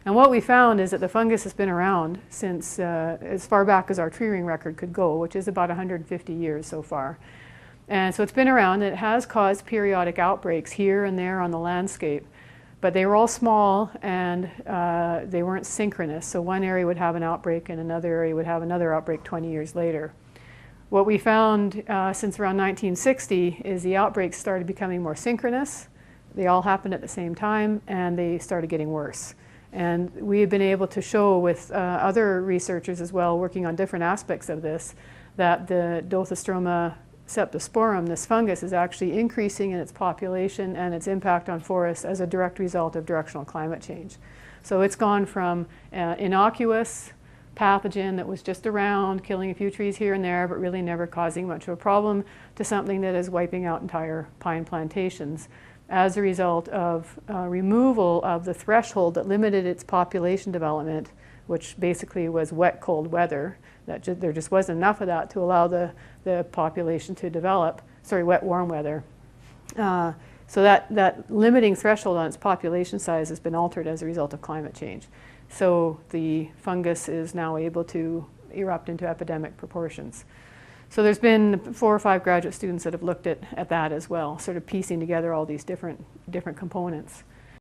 And what we found is that the fungus has been around since as far back as our tree ring record could go, which is about 150 years so far. And so it's been around, and it has caused periodic outbreaks here and there on the landscape. But they were all small, and they weren't synchronous. So one area would have an outbreak and another area would have another outbreak 20 years later. What we found since around 1960 is the outbreaks started becoming more synchronous. They all happened at the same time, and they started getting worse. And we have been able to show with other researchers as well, working on different aspects of this, that the Dothostroma septosporum, this fungus, is actually increasing in its population and its impact on forests as a direct result of directional climate change. So it's gone from innocuous pathogen that was just around, killing a few trees here and there, but really never causing much of a problem, to something that is wiping out entire pine plantations as a result of removal of the threshold that limited its population development, which basically was wet, cold weather. There just wasn't enough of that to allow the population to develop. Sorry, wet, warm weather. So that limiting threshold on its population size has been altered as a result of climate change. So the fungus is now able to erupt into epidemic proportions. So there's been 4 or 5 graduate students that have looked at that as well, sort of piecing together all these different components.